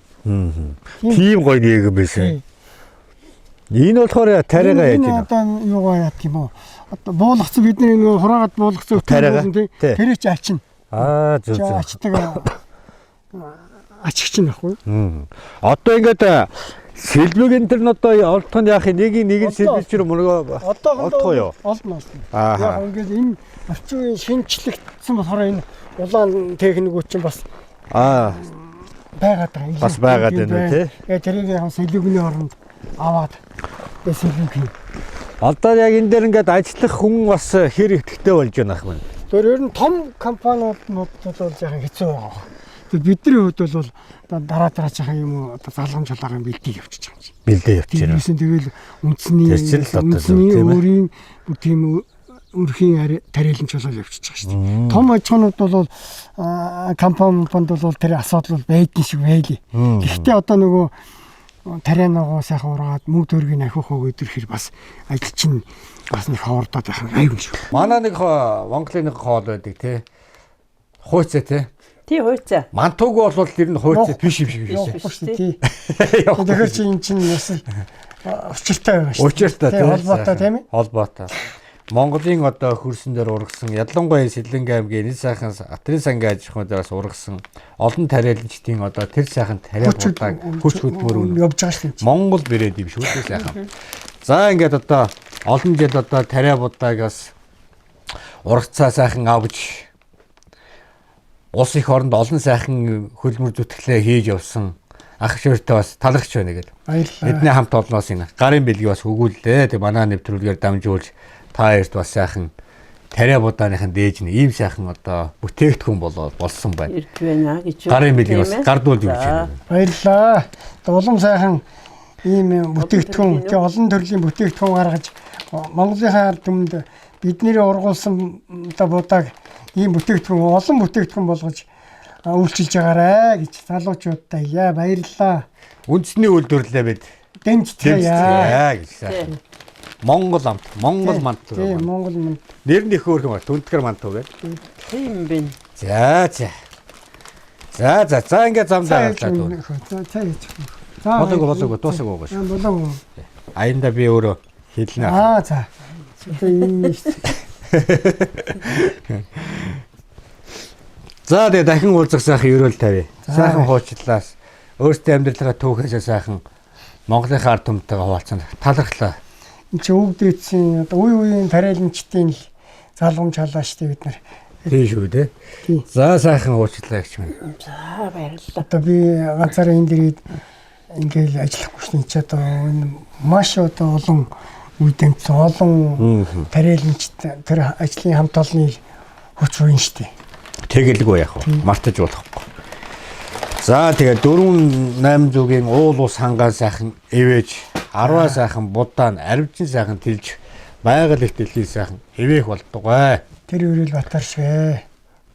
Тийм гоё нэг юм байсан. Энэ болохоор тариагаа яаж юм. Одоо юугаа яах юм уу? Одоо буулгацсан бидний нэг хураагаад буулгацсан өтөр тий. Тэр чи ачна. Зөв. Ачдаг ачигч нь ахгүй. Одоо ингээд сэлбэг энэ төр нь одоо олдох нь яах нэг сэлбэлчэр мөргөө олдох юу? Олдно. Яг ингээд энэ орчин үеийн шинжлэгдсэн болохоор энэ улаан техникүүд чинь бас байгаад байгаа. Бас байгаад байна тий. Тэрийг яг сэлбэгний оронд аваад сэлбэг. Одоо яг энэ дээр ингээд ажиллах хүн бас хэр ихтэй болж байна ах мэн. Тэр ер нь том компаниуд бол яг хэцүү байгаа. Бидний хувьд бол дараа цаахаа юм уу одоо залгамж халаагаа бэлдээ явчихж байгаа юм. Бэлдээ явчихж байна. Тэгэл үндэсний өөрийн тийм өрхийн тариаланч болол явчихж байгаа шүү дээ. Том аж ахуйнууд бол компанид бол тэр асуудал бол байдсан шиг байлээ. Гэхдээ одоо нөгөө тарианаагаа сайхан ураад мөнгө төгрөгийг ахиух өдөр хэр бас ажил чинь бас нэг ховордоод байх айгүй шүү. Манай нэг Монголын нэг хоол байдаг тий. Хууцаа тий. Тий хууцаа. Мантууг бол тэр нь хууцаа биш юм шиг байсан тий. Тэгэхээр чи эн чинь бас учиртай байгаа шүү. Учиртай тий. Холбоотой тийм ээ. Холбоотой. Монголын одоо хөрсөн дээр ургасан ялангуяа Сэлэнгэ аймгийн энэ сайхан Атрын сангийн аж ахуйн дээрээс ургасан олон тариаланчдын одоо тэр сайхан тариа будааг хүч хөдөлмөр явж байгаа шүү дээ. Монгол бэрээд юм шүү дээ сайхан. За ингээд одоо олон жил одоо тариа будаагаас ургацаа сайхан авч улс их оронд олон сайхан хөлбөр зүтгэлээ хийж явсан ах шөртөө бас талархч байна гэдэг. Эдний хамт олноос энэ гарын бэлгийг бас өгүүллээ. Тэг манай нэвтрүүлгээр дамжуулж та хоёрт бас сайхан тариа будааныхын дээж нь ийм сайхан одоо бүтээгдэхүүн болсон байна. Ирд байна гэж. Гарын бэлгийг бас гардуулж өгч байна. Баярлалаа. Улам сайхан ийм бүтээгдэхүүн, тэг олон төрлийн бүтээгдэхүүн гаргаж Монголынхаа ард түмэнд бидний ургуулсан будааг ийм бүтээгдэхүүн олон бүтээгдэхүүн болгож үйлчилж байгаарэ гэж залуучуудаа яа баярлалаа. Үндэсний үйлдвэрлэлээ бид Дэмжчихье гэж сайхан. Монгол амт, Монгол мант. Тийм Монгол мант. Нэр нь их өөрхөн ба түнтгэр мант уу гэдэг. Тийм бэ. За ингээд замдаа За явлаа. хийж. Болоог дуусаагүй гош. Болоог. Аянда би өөрөө хэлнэ. За. Тийм шүү. За тэгээ дахин уулзах сайхан ерөөл тавь. Сайхан хуучлаас өөртөө амьдралаа түүхээсээ сайхан Монголынхаа ард түмтэйгээ хуваалцсан. Талархлаа. Энд чи өвдөөцсөн одоо үеийн тариаланчдын залгамж халаа штэ бид нар. Тийм шүү дээ. За сайхан хуучлаа гэж байна. За баярлалаа. Одоо би ганцаараа энэ дэрийг ингээл ажиллахгүй шин чи одоо энэ маш одоо олон үе дэмжсэн олон тариаланчд тэр ажлын хамт олонны хүч үн штэ. Тэгэлгүй яах вэ? Мартаж болохгүй. За тэгээ 4-8 зүгийн уул ус хангаан сайхан эвэж, 10 сайхан будаа, аривчин сайхан тэлж, байгаль их дэлхий сайхан эвээх болдгоо. Тэр өрөөл батаршгэ.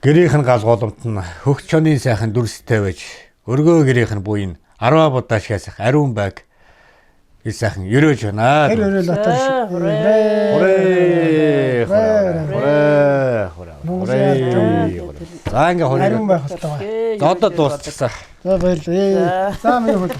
Гэрийнх нь гал голомт нь хөгч чоны сайхан дүрстэй байж, өргөө гэрийнх нь буйн 10 будаа шаасах ариун байг и сайхан ерөөж байна. Тэр өрөөл батаршгэ. За ингээ хориг. Ариун байх болтойгоо. За одоо дуусчихсан. За баярлалаа. За минь хөл.